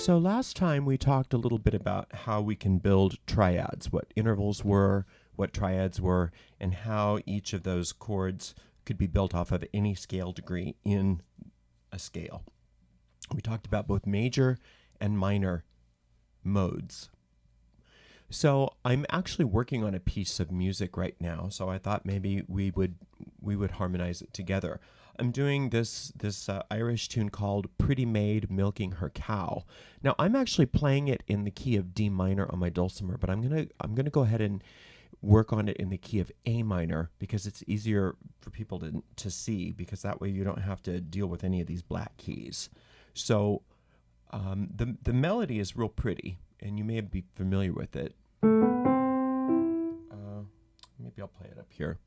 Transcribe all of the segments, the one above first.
So last time we talked a little bit about how we can build triads, what intervals were, what triads were, and how each of those chords could be built off of any scale degree in a scale. We talked about both major and minor modes. So I'm actually working on a piece of music right now, so I thought maybe we would harmonize it together. I'm doing this Irish tune called Pretty Maid Milking Her Cow. Now I'm actually playing it in the key of D minor on my dulcimer, but I'm gonna go ahead and work on it in the key of A minor because it's easier for people to see, because that way you don't have to deal with any of these black keys. So the melody is real pretty, and you may be familiar with it. Maybe I'll play it up here.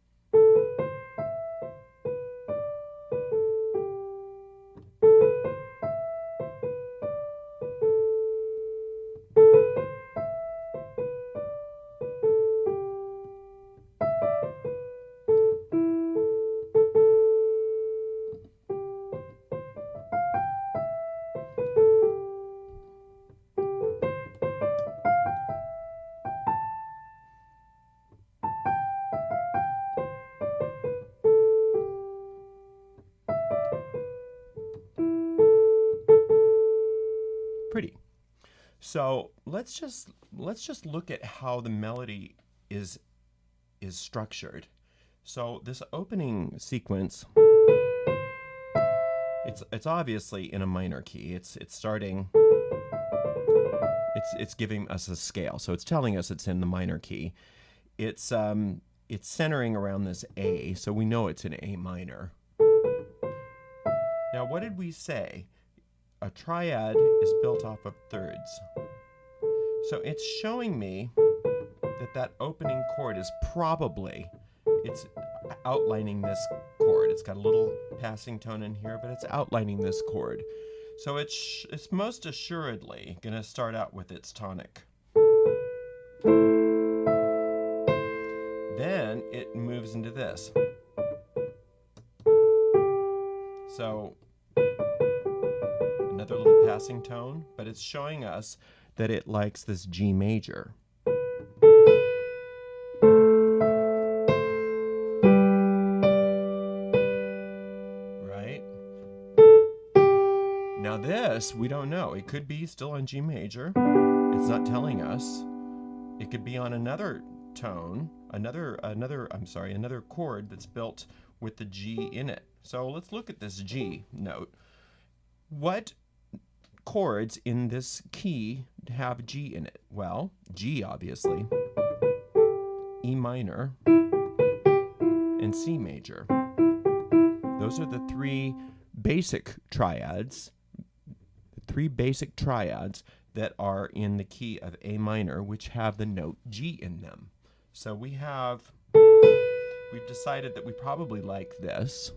Pretty. So let's just look at how the melody is structured. So this opening sequence, it's obviously in a minor key. It's starting. It's giving us a scale, so it's telling us it's in the minor key. It's centering around this A, so we know it's in A minor. Now, what did we say? A triad is built off of thirds. So it's showing me that opening chord is probably, it's outlining this chord. It's got a little passing tone in here, but it's outlining this chord. So it's most assuredly going to start out with its tonic. Then it moves into this. So another little passing tone, but it's showing us that it likes this G major. Right? Now this, we don't know. It could be still on G major. It's not telling us. It could be on another tone, another chord that's built with the G in it. So let's look at this G note. What chords in this key have G in it? Well, G obviously, E minor, and C major. Those are the three basic triads, that are in the key of A minor, which have the note G in them. So we've decided that we probably like this.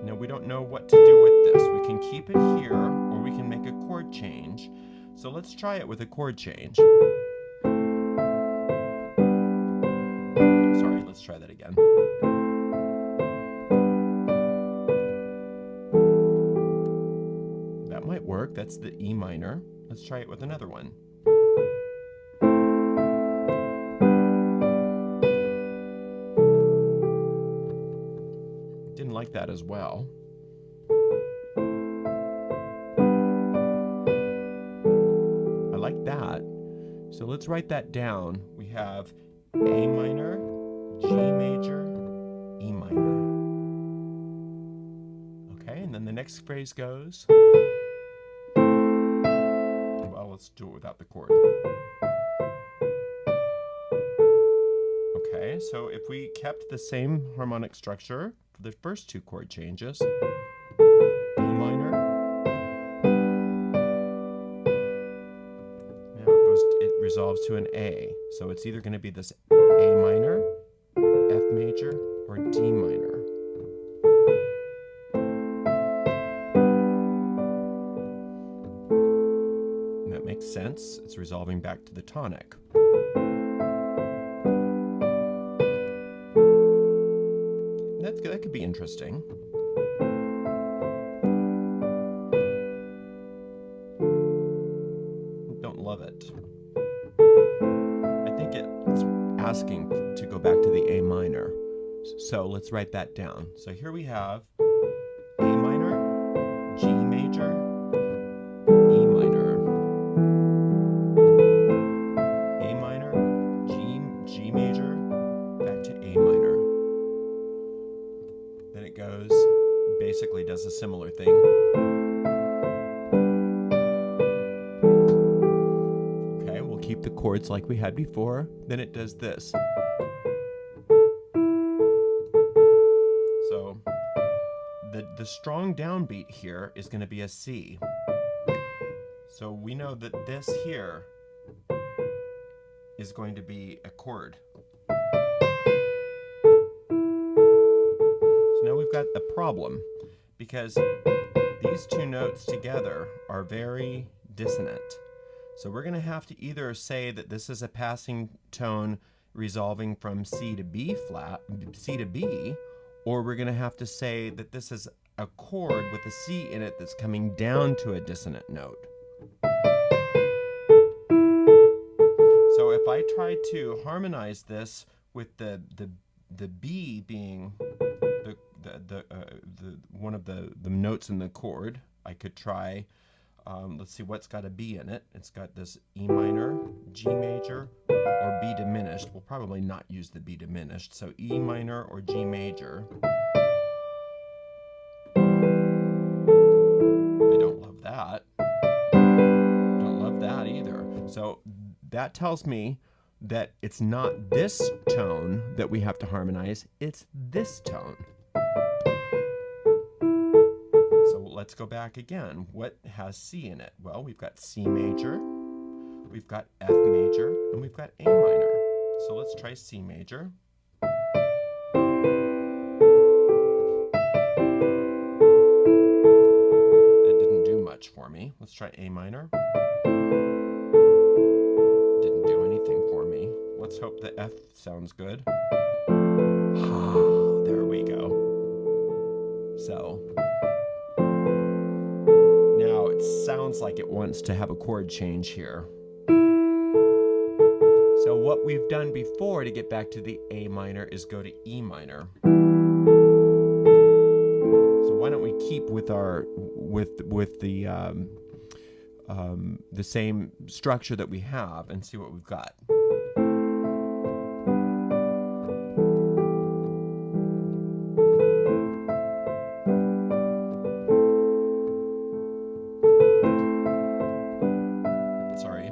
Now we don't know what to do with this. We can keep it here, or we can make a chord change. So let's try it with a chord change. Sorry, let's try that again. That might work. That's the E minor. Let's try it with another one. Didn't like that as well. I like that. So let's write that down. We have A minor, G major, E minor. Okay, and then the next phrase goes, well, let's do it without the chord. Okay, so if we kept the same harmonic structure for the first two chord changes, E minor, now it resolves to an A. So it's either going to be this A minor, F major, or D minor. And that makes sense. It's resolving back to the tonic. That could be interesting. asking to go back to the A minor. So let's write that down. So here we have A minor, G major, E minor, A minor, G major, back to A minor. Then it goes, basically does a similar thing. Okay, we'll keep the chords like we had before. Then it does this. So the strong downbeat here is going to be a C. So we know that this here is going to be a chord. So now we've got a problem because these two notes together are very dissonant. So we're going to have to either say that this is a passing tone resolving from C to B flat, C to B, or we're going to have to say that this is a chord with a C in it that's coming down to a dissonant note. So if I try to harmonize this with the B being the one of the notes in the chord, I could try, let's see what's got a B in it. It's got this E minor, G major, or B diminished. We'll probably not use the B diminished. So E minor or G major. I don't love that. Don't love that either. So that tells me that it's not this tone that we have to harmonize, it's this tone. So let's go back again. What has C in it? Well, we've got C major, we've got F major, and we've got A minor. So let's try C major. That didn't do much for me. Let's try A minor. Didn't do anything for me. Let's hope the F sounds good. There we go. So now it sounds like it wants to have a chord change here. So what we've done before to get back to the A minor is go to E minor. So why don't we keep with our the same structure that we have and see what we've got. Sorry.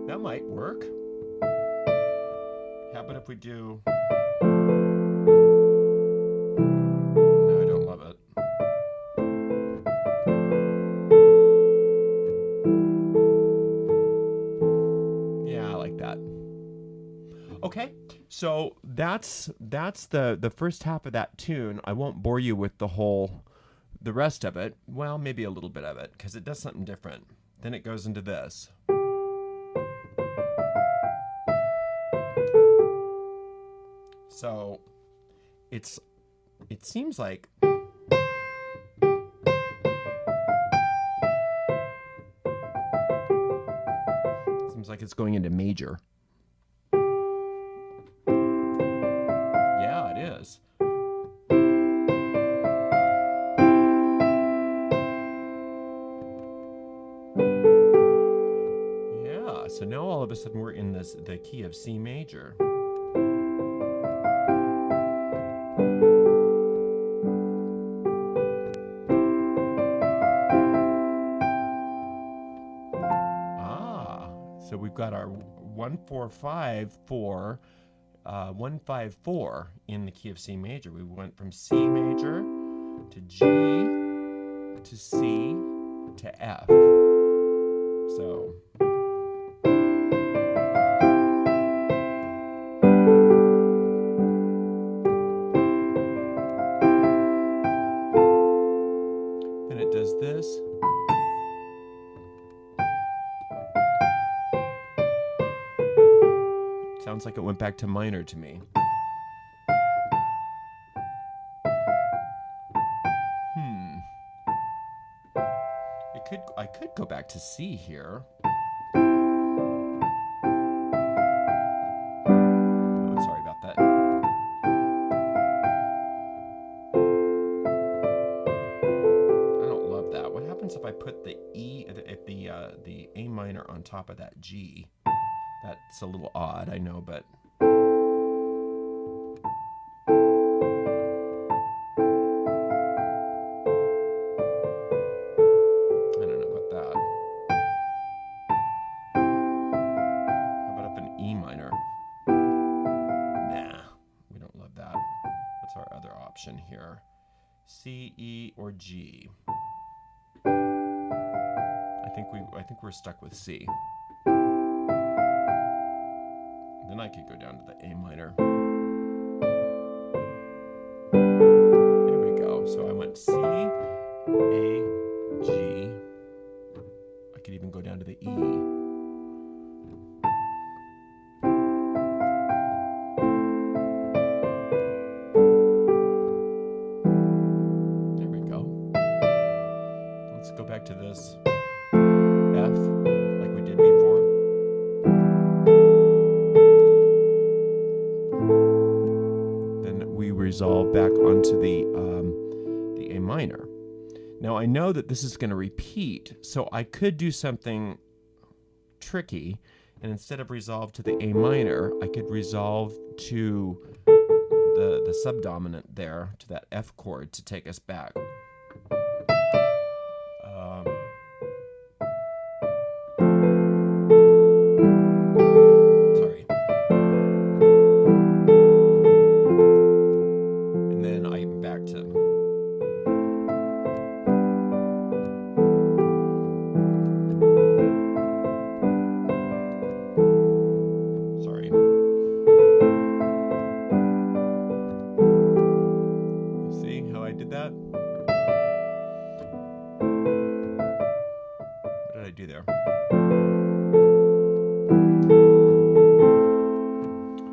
That might work. How about if we do... No, I don't love it. Yeah, I like that. Okay, so that's the first half of that tune. I won't bore you with the rest of it. Well, maybe a little bit of it, because it does something different. Then it goes into this. So it seems like it's going into major. Yeah, it is. Yeah, so now all of a sudden we're in the key of C major. So we've got our 1-4-5-4, 1-5-4 in the key of C major. We went from C major to G to C to F. So then it does this. Sounds like it went back to minor to me. I could go back to C here. Oh, sorry about that. I don't love that. What happens if I put the E, the A minor on top of that G? That's a little odd, I know, but I don't know about that. How about up an E minor? Nah, we don't love that. What's our other option here? C, E, or G? I think we're stuck with C. Then I could go down to the A minor. There we go. So I went C, A, G. I could even go down to the E. There we go. Let's go back to this F like we did before. Then we resolve back onto the A minor. Now I know that this is going to repeat, so I could do something tricky, and instead of resolve to the A minor, I could resolve to the subdominant there, to that F chord to take us back. Sorry. And then I'm back to... Sorry. See how I did that? What did I do there?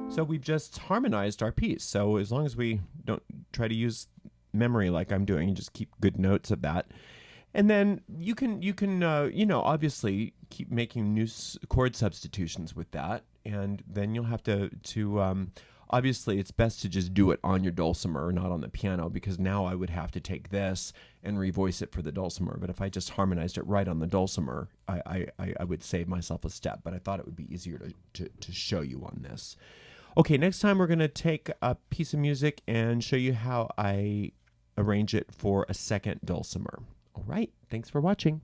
So we've just harmonized our piece. So as long as we don't try to use memory like I'm doing, you just keep good notes of that. And then you can obviously keep making new chord substitutions with that. And then you'll have to obviously it's best to just do it on your dulcimer, not on the piano, because now I would have to take this and revoice it for the dulcimer. But if I just harmonized it right on the dulcimer, I would save myself a step. But I thought it would be easier to show you on this. Okay, next time we're going to take a piece of music and show you how I arrange it for a second dulcimer. All right, thanks for watching.